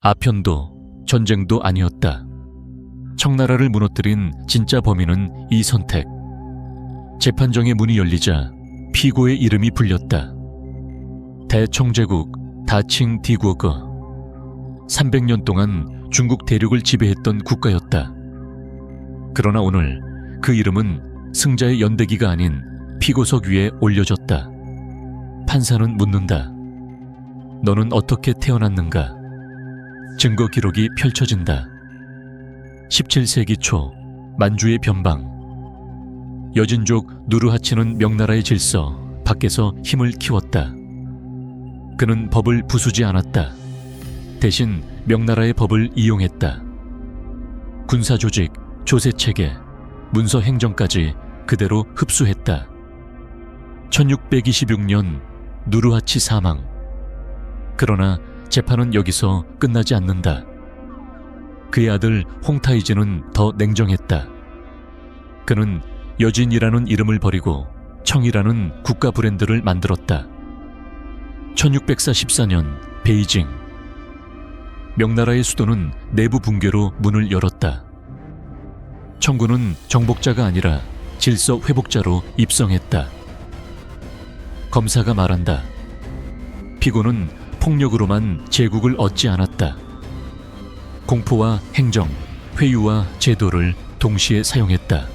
아편도 전쟁도 아니었다. 청나라를 무너뜨린 진짜 범인은 이선택. 재판정의 문이 열리자 피고의 이름이 불렸다. 대청제국 다칭 디구어거. 300년 동안 중국 대륙을 지배했던 국가였다. 그러나 오늘 그 이름은 승자의 연대기가 아닌 피고석 위에 올려졌다. 판사는 묻는다. 너는 어떻게 태어났는가? 증거 기록이 펼쳐진다. 17세기 초 만주의 변방. 여진족 누르하치는 명나라의 질서 밖에서 힘을 키웠다. 그는 법을 부수지 않았다. 대신 명나라의 법을 이용했다. 군사조직, 조세체계, 문서행정까지 그대로 흡수했다. 1626년 누르하치 사망. 그러나 재판은 여기서 끝나지 않는다. 그의 아들 홍타이지는 더 냉정했다. 그는 여진이라는 이름을 버리고 청이라는 국가 브랜드를 만들었다. 1644년 베이징. 명나라의 수도는 내부 붕괴로 문을 열었다. 청군은 정복자가 아니라 질서 회복자로 입성했다. 검사가 말한다. 피고는 폭력으로만 제국을 얻지 않았다. 공포와 행정, 회유와 제도를 동시에 사용했다.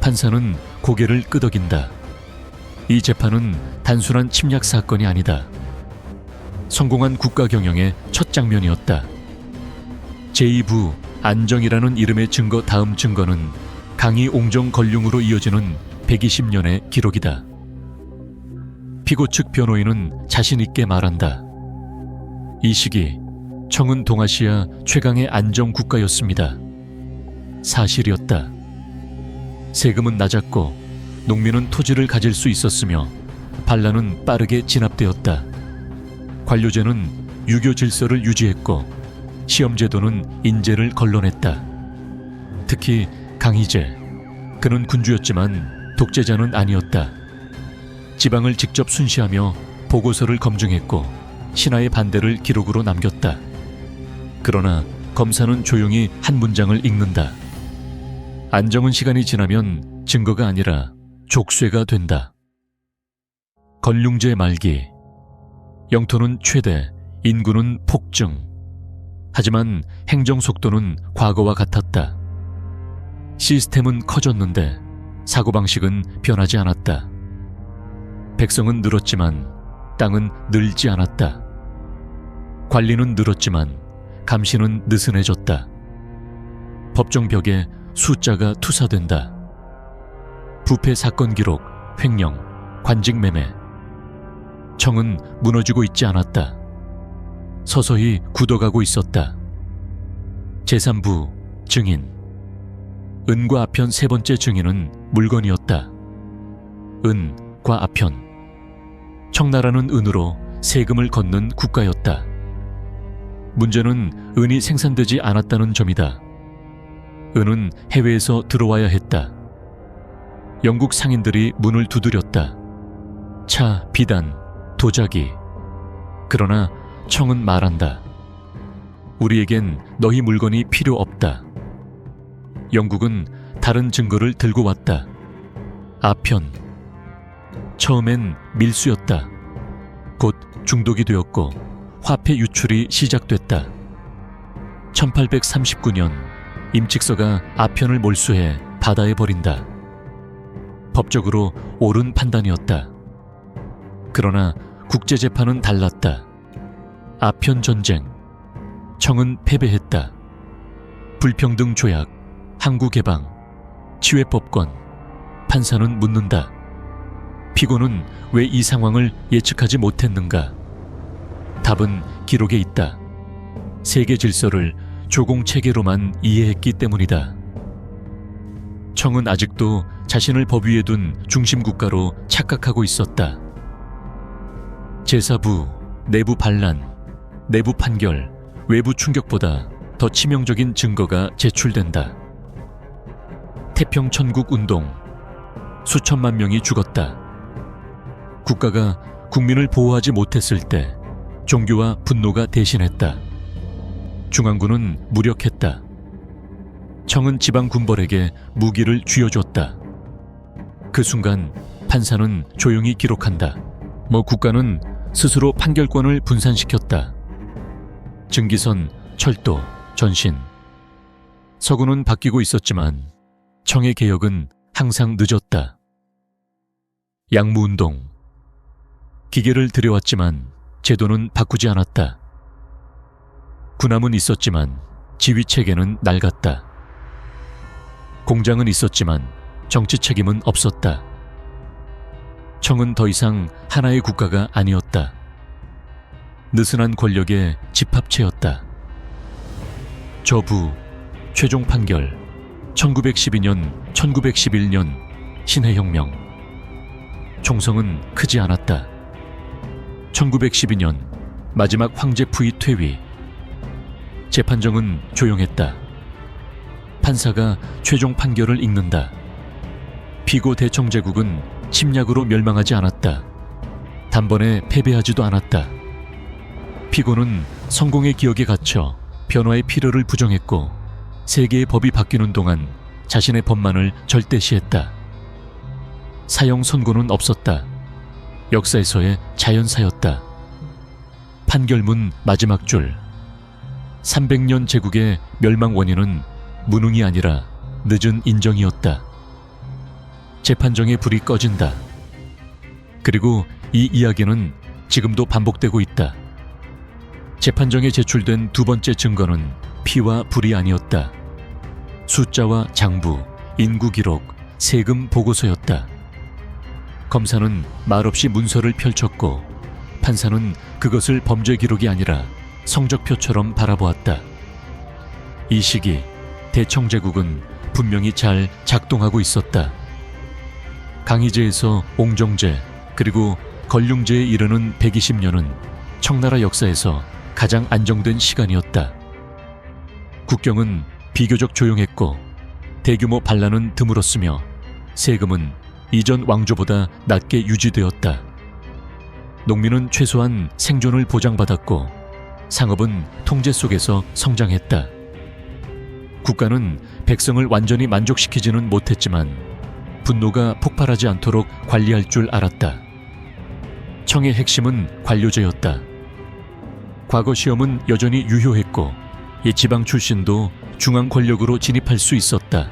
판사는 고개를 끄덕인다. 이 재판은 단순한 침략 사건이 아니다. 성공한 국가 경영의 첫 장면이었다. 제2부 안정이라는 이름의 증거 다음 증거는 강희 옹정 건륭으로 이어지는 120년의 기록이다. 피고 측 변호인은 자신 있게 말한다. 이 시기 청은 동아시아 최강의 안정 국가였습니다. 사실이었다. 세금은 낮았고 농민은 토지를 가질 수 있었으며 반란은 빠르게 진압되었다. 관료제는 유교 질서를 유지했고 시험제도는 인재를 걸러냈다. 특히 강희제. 그는 군주였지만 독재자는 아니었다. 지방을 직접 순시하며 보고서를 검증했고 신하의 반대를 기록으로 남겼다. 그러나 검사는 조용히 한 문장을 읽는다. 안정은 시간이 지나면 증거가 아니라 족쇄가 된다. 건륭제 말기. 영토는 최대, 인구는 폭증. 하지만 행정 속도는 과거와 같았다. 시스템은 커졌는데 사고방식은 변하지 않았다. 백성은 늘었지만 땅은 늘지 않았다. 관리는 늘었지만 감시는 느슨해졌다. 법정벽에 숫자가 투사된다. 부패 사건 기록, 횡령, 관직 매매. 청은 무너지고 있지 않았다. 서서히 굳어가고 있었다. 제3부 증인. 은과 아편 세 번째 증인은 물건이었다. 은과 아편. 청나라는 은으로 세금을 걷는 국가였다. 문제는 은이 생산되지 않았다는 점이다. 은은 해외에서 들어와야 했다. 영국 상인들이 문을 두드렸다. 차, 비단, 도자기. 그러나 청은 말한다. 우리에겐 너희 물건이 필요 없다. 영국은 다른 증거를 들고 왔다. 아편. 처음엔 밀수였다. 곧 중독이 되었고 화폐 유출이 시작됐다. 1839년 임칙서가 아편을 몰수해 바다에 버린다. 법적으로 옳은 판단이었다. 그러나 국제재판은 달랐다. 아편 전쟁. 청은 패배했다. 불평등 조약, 항구개방, 치외법권. 판사는 묻는다. 피고는 왜 이 상황을 예측하지 못했는가? 답은 기록에 있다. 세계 질서를 조공체계로만 이해했기 때문이다. 청은 아직도 자신을 법 위에 둔 중심국가로 착각하고 있었다. 제4부, 내부 반란, 내부 판결, 외부 충격보다 더 치명적인 증거가 제출된다. 태평천국 운동. 수천만 명이 죽었다. 국가가 국민을 보호하지 못했을 때 종교와 분노가 대신했다. 중앙군은 무력했다. 청은 지방 군벌에게 무기를 쥐어줬다. 그 순간 판사는 조용히 기록한다. 국가는 스스로 판결권을 분산시켰다. 증기선, 철도, 전신. 서구는 바뀌고 있었지만 청의 개혁은 항상 늦었다. 양무운동. 기계를 들여왔지만 제도는 바꾸지 않았다. 군함은 있었지만 지휘체계는 낡았다. 공장은 있었지만 정치 책임은 없었다. 청은 더 이상 하나의 국가가 아니었다. 느슨한 권력의 집합체였다. 저부, 최종 판결, 1912년, 1911년 신해혁명. 총성은 크지 않았다. 1912년 마지막 황제 푸이 퇴위. 재판정은 조용했다. 판사가 최종 판결을 읽는다. 피고 대청제국은 침략으로 멸망하지 않았다. 단번에 패배하지도 않았다. 피고는 성공의 기억에 갇혀 변화의 필요를 부정했고 세계의 법이 바뀌는 동안 자신의 법만을 절대시했다. 사형 선고는 없었다. 역사에서의 자연사였다. 판결문 마지막 줄. 300년 제국의 멸망 원인은 무능이 아니라 늦은 인정이었다. 재판정의 불이 꺼진다. 그리고 이 이야기는 지금도 반복되고 있다. 재판정에 제출된 두 번째 증거는 피와 불이 아니었다. 숫자와 장부, 인구 기록, 세금 보고서였다. 검사는 말없이 문서를 펼쳤고 판사는 그것을 범죄 기록이 아니라 성적표처럼 바라보았다. 이 시기 대청제국은 분명히 잘 작동하고 있었다. 강희제에서 옹정제 그리고 걸륭제에 이르는 120년은 청나라 역사에서 가장 안정된 시간이었다. 국경은 비교적 조용했고 대규모 반란은 드물었으며 세금은 이전 왕조보다 낮게 유지되었다. 농민은 최소한 생존을 보장받았고 상업은 통제 속에서 성장했다. 국가는 백성을 완전히 만족시키지는 못했지만 분노가 폭발하지 않도록 관리할 줄 알았다. 청의 핵심은 관료제였다. 과거 시험은 여전히 유효했고 이 지방 출신도 중앙 권력으로 진입할 수 있었다.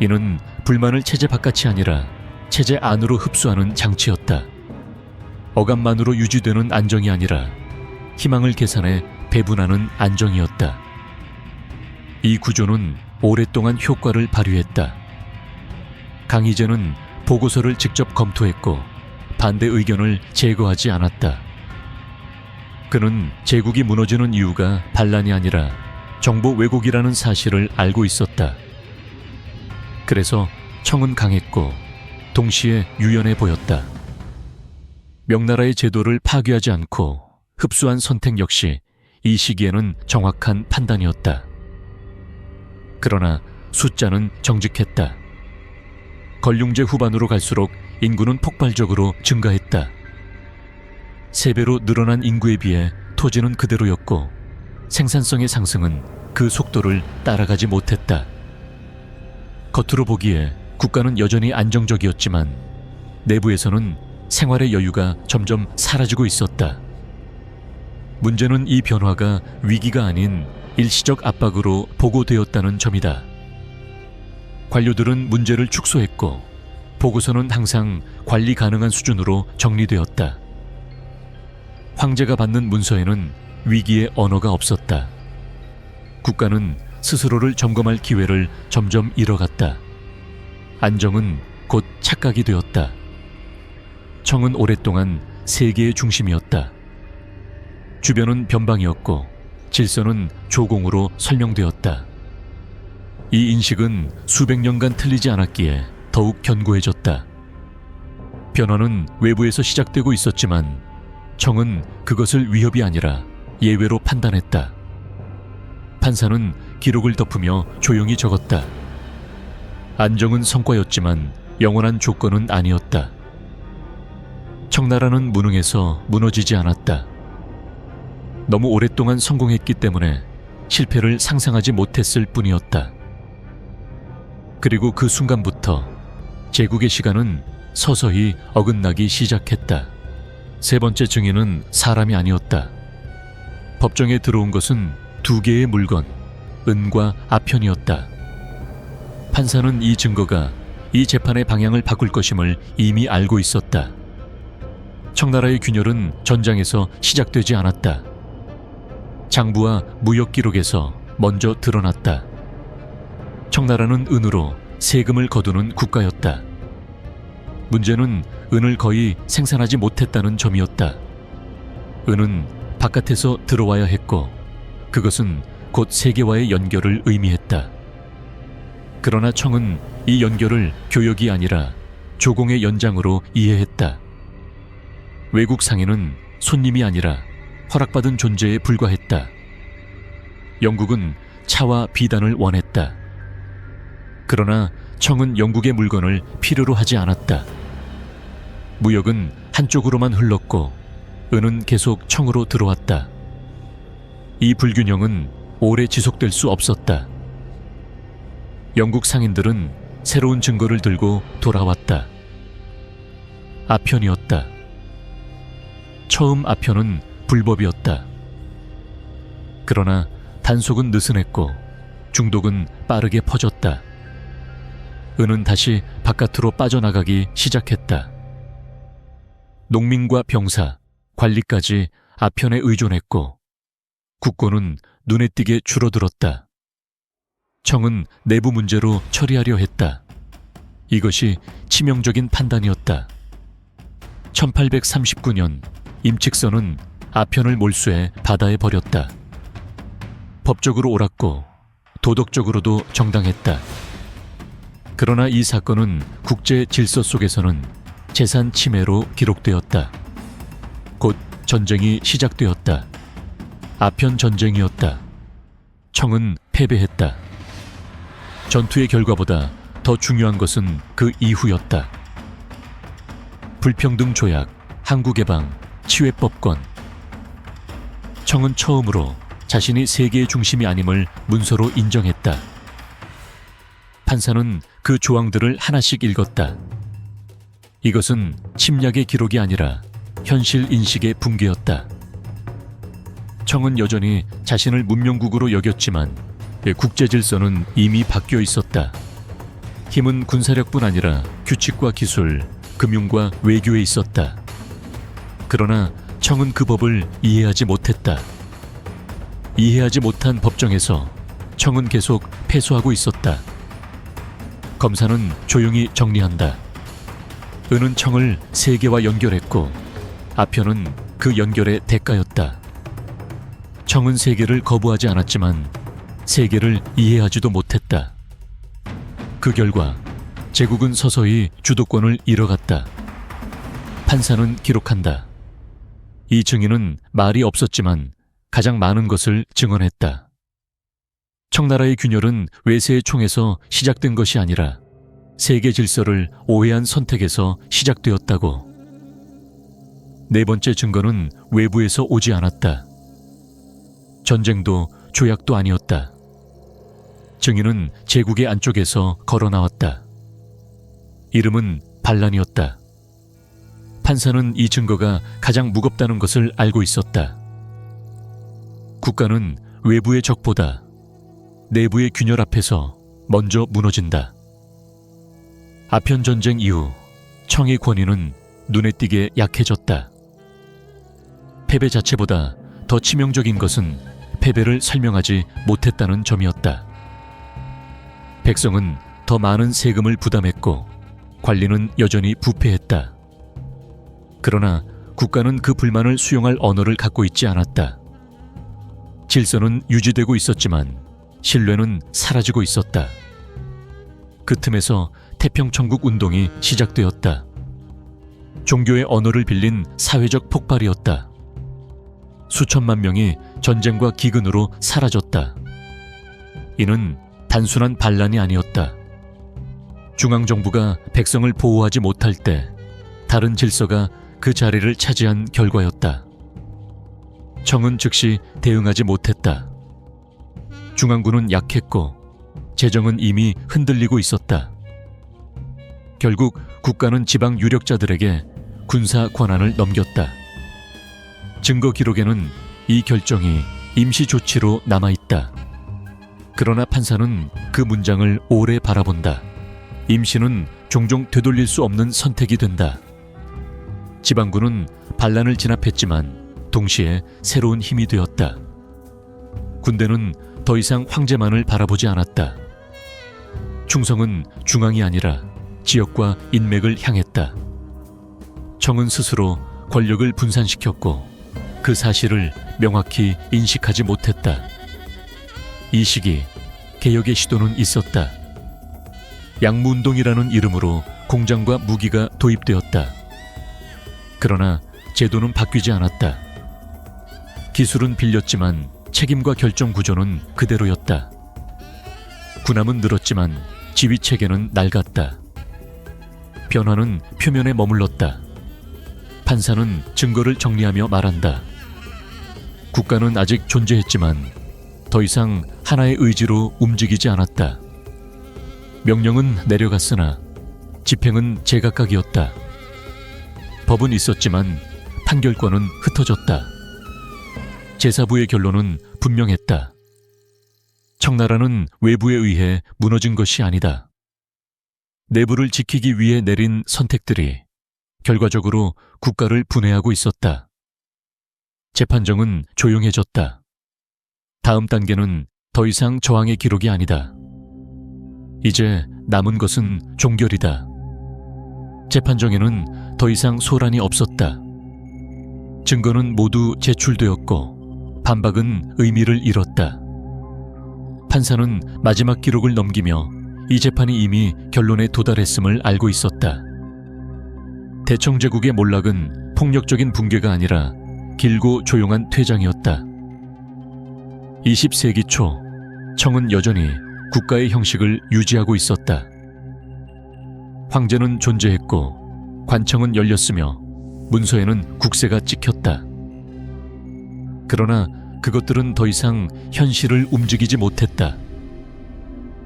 이는 불만을 체제 바깥이 아니라 체제 안으로 흡수하는 장치였다. 어감만으로 유지되는 안정이 아니라 희망을 계산해 배분하는 안정이었다. 이 구조는 오랫동안 효과를 발휘했다. 강희제는 보고서를 직접 검토했고 반대 의견을 제거하지 않았다. 그는 제국이 무너지는 이유가 반란이 아니라 정보 왜곡이라는 사실을 알고 있었다. 그래서 청은 강했고 동시에 유연해 보였다. 명나라의 제도를 파괴하지 않고 흡수한 선택 역시 이 시기에는 정확한 판단이었다. 그러나 숫자는 정직했다. 걸륭제 후반으로 갈수록 인구는 폭발적으로 증가했다. 3배로 늘어난 인구에 비해 토지는 그대로였고 생산성의 상승은 그 속도를 따라가지 못했다. 겉으로 보기에 국가는 여전히 안정적이었지만 내부에서는 생활의 여유가 점점 사라지고 있었다. 문제는 이 변화가 위기가 아닌 일시적 압박으로 보고되었다는 점이다. 관료들은 문제를 축소했고 보고서는 항상 관리 가능한 수준으로 정리되었다. 황제가 받는 문서에는 위기의 언어가 없었다. 국가는 스스로를 점검할 기회를 점점 잃어갔다. 안정은 곧 착각이 되었다. 청은 오랫동안 세계의 중심이었다. 주변은 변방이었고 질서는 조공으로 설명되었다. 이 인식은 수백 년간 틀리지 않았기에 더욱 견고해졌다. 변화는 외부에서 시작되고 있었지만 청은 그것을 위협이 아니라 예외로 판단했다. 판사는 기록을 덮으며 조용히 적었다. 안정은 성과였지만 영원한 조건은 아니었다. 청나라는 무능해서 무너지지 않았다. 너무 오랫동안 성공했기 때문에 실패를 상상하지 못했을 뿐이었다. 그리고 그 순간부터 제국의 시간은 서서히 어긋나기 시작했다. 세 번째 증인은 사람이 아니었다. 법정에 들어온 것은 두 개의 물건, 은과 아편이었다. 판사는 이 증거가 이 재판의 방향을 바꿀 것임을 이미 알고 있었다. 청나라의 균열은 전장에서 시작되지 않았다. 장부와 무역 기록에서 먼저 드러났다. 청나라는 은으로 세금을 거두는 국가였다. 문제는 은을 거의 생산하지 못했다는 점이었다. 은은 바깥에서 들어와야 했고 그것은 곧 세계와의 연결을 의미했다. 그러나 청은 이 연결을 교역이 아니라 조공의 연장으로 이해했다. 외국 상인은 손님이 아니라 허락받은 존재에 불과했다. 영국은 차와 비단을 원했다. 그러나 청은 영국의 물건을 필요로 하지 않았다. 무역은 한쪽으로만 흘렀고 은은 계속 청으로 들어왔다. 이 불균형은 오래 지속될 수 없었다. 영국 상인들은 새로운 증거를 들고 돌아왔다. 아편이었다. 처음 아편은 불법이었다. 그러나 단속은 느슨했고 중독은 빠르게 퍼졌다. 은은 다시 바깥으로 빠져나가기 시작했다. 농민과 병사, 관리까지 아편에 의존했고 국고는 눈에 띄게 줄어들었다. 청은 내부 문제로 처리하려 했다. 이것이 치명적인 판단이었다. 1839년 임칙선은 아편을 몰수해 바다에 버렸다. 법적으로 옳았고 도덕적으로도 정당했다. 그러나 이 사건은 국제 질서 속에서는 재산 침해로 기록되었다. 곧 전쟁이 시작되었다. 아편 전쟁이었다. 청은 패배했다. 전투의 결과보다 더 중요한 것은 그 이후였다. 불평등 조약, 항구개방, 치외법권. 청은 처음으로 자신이 세계의 중심이 아님을 문서로 인정했다. 판사는 그 조항들을 하나씩 읽었다. 이것은 침략의 기록이 아니라 현실 인식의 붕괴였다. 청은 여전히 자신을 문명국으로 여겼지만 국제 질서는 이미 바뀌어 있었다. 힘은 군사력뿐 아니라 규칙과 기술, 금융과 외교에 있었다. 그러나 청은 그 법을 이해하지 못했다. 이해하지 못한 법정에서 청은 계속 패소하고 있었다. 검사는 조용히 정리한다. 은은 청을 세계와 연결했고 아편은 그 연결의 대가였다. 청은 세계를 거부하지 않았지만 세계를 이해하지도 못했다. 그 결과 제국은 서서히 주도권을 잃어갔다. 판사는 기록한다. 이 증인은 말이 없었지만 가장 많은 것을 증언했다. 청나라의 균열은 외세의 총에서 시작된 것이 아니라 세계 질서를 오해한 선택에서 시작되었다고. 네 번째 증거는 외부에서 오지 않았다. 전쟁도 조약도 아니었다. 증인은 제국의 안쪽에서 걸어 나왔다. 이름은 반란이었다. 판사는 이 증거가 가장 무겁다는 것을 알고 있었다. 국가는 외부의 적보다 내부의 균열 앞에서 먼저 무너진다. 아편 전쟁 이후 청의 권위는 눈에 띄게 약해졌다. 패배 자체보다 더 치명적인 것은 패배를 설명하지 못했다는 점이었다. 백성은 더 많은 세금을 부담했고 관리는 여전히 부패했다. 그러나 국가는 그 불만을 수용할 언어를 갖고 있지 않았다. 질서는 유지되고 있었지만 신뢰는 사라지고 있었다. 그 틈에서 태평천국 운동이 시작되었다. 종교의 언어를 빌린 사회적 폭발이었다. 수천만 명이 전쟁과 기근으로 사라졌다. 이는 단순한 반란이 아니었다. 중앙정부가 백성을 보호하지 못할 때 다른 질서가 그 자리를 차지한 결과였다. 청은 즉시 대응하지 못했다. 중앙군은 약했고 재정은 이미 흔들리고 있었다. 결국 국가는 지방 유력자들에게 군사 권한을 넘겼다. 증거 기록에는 이 결정이 임시 조치로 남아있다. 그러나 판사는 그 문장을 오래 바라본다. 임시는 종종 되돌릴 수 없는 선택이 된다. 지방군은 반란을 진압했지만 동시에 새로운 힘이 되었다. 군대는 더 이상 황제만을 바라보지 않았다. 충성은 중앙이 아니라 지역과 인맥을 향했다. 청은 스스로 권력을 분산시켰고 그 사실을 명확히 인식하지 못했다. 이 시기 개혁의 시도는 있었다. 양무운동이라는 이름으로 공장과 무기가 도입되었다. 그러나 제도는 바뀌지 않았다. 기술은 빌렸지만 책임과 결정 구조는 그대로였다. 군함은 늘었지만 지휘 체계는 낡았다. 변화는 표면에 머물렀다. 판사는 증거를 정리하며 말한다. 국가는 아직 존재했지만 더 이상 하나의 의지로 움직이지 않았다. 명령은 내려갔으나 집행은 제각각이었다. 법은 있었지만 판결권은 흩어졌다. 제사부의 결론은 분명했다. 청나라는 외부에 의해 무너진 것이 아니다. 내부를 지키기 위해 내린 선택들이 결과적으로 국가를 분해하고 있었다. 재판정은 조용해졌다. 다음 단계는 더 이상 저항의 기록이 아니다. 이제 남은 것은 종결이다. 재판정에는 더 이상 소란이 없었다. 증거는 모두 제출되었고 반박은 의미를 잃었다. 판사는 마지막 기록을 넘기며 이 재판이 이미 결론에 도달했음을 알고 있었다. 대청제국의 몰락은 폭력적인 붕괴가 아니라 길고 조용한 퇴장이었다. 20세기 초 청은 여전히 국가의 형식을 유지하고 있었다. 황제는 존재했고 관청은 열렸으며 문서에는 국세가 찍혔다. 그러나 그것들은 더 이상 현실을 움직이지 못했다.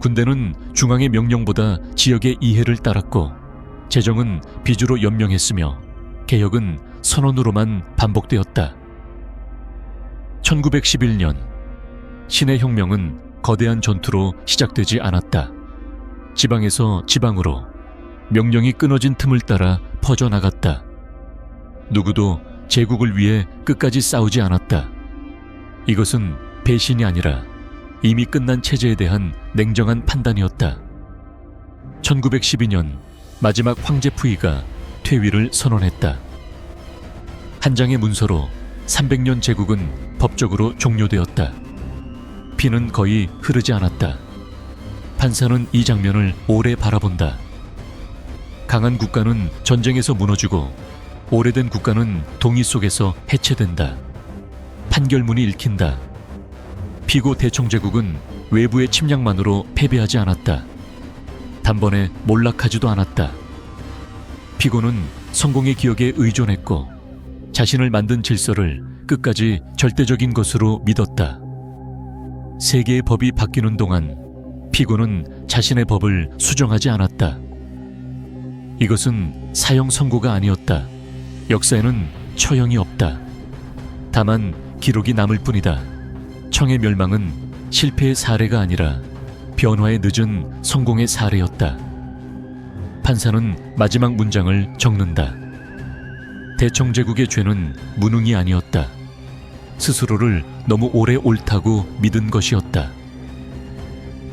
군대는 중앙의 명령보다 지역의 이해를 따랐고 재정은 빚으로 연명했으며 개혁은 선언으로만 반복되었다. 1911년 신의 혁명은 거대한 전투로 시작되지 않았다. 지방에서 지방으로 명령이 끊어진 틈을 따라 퍼져나갔다. 누구도 제국을 위해 끝까지 싸우지 않았다. 이것은 배신이 아니라 이미 끝난 체제에 대한 냉정한 판단이었다. 1912년 마지막 황제 푸이가 퇴위를 선언했다. 한 장의 문서로 300년 제국은 법적으로 종료되었다. 피는 거의 흐르지 않았다. 판사는 이 장면을 오래 바라본다. 강한 국가는 전쟁에서 무너지고 오래된 국가는 동의 속에서 해체된다. 판결문이 읽힌다. 피고 대청제국은 외부의 침략만으로 패배하지 않았다. 단번에 몰락하지도 않았다. 피고는 성공의 기억에 의존했고 자신을 만든 질서를 끝까지 절대적인 것으로 믿었다. 세계의 법이 바뀌는 동안 피고는 자신의 법을 수정하지 않았다. 이것은 사형 선고가 아니었다. 역사에는 처형이 없다. 다만 기록이 남을 뿐이다. 청의 멸망은 실패의 사례가 아니라 변화의 늦은 성공의 사례였다. 판사는 마지막 문장을 적는다. 대청제국의 죄는 무능이 아니었다. 스스로를 너무 오래 옳다고 믿은 것이었다.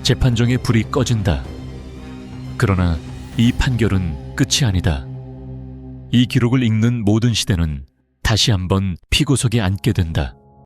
재판정의 불이 꺼진다. 그러나 이 판결은 끝이 아니다. 이 기록을 읽는 모든 시대는 다시 한번 피고석에 앉게 된다.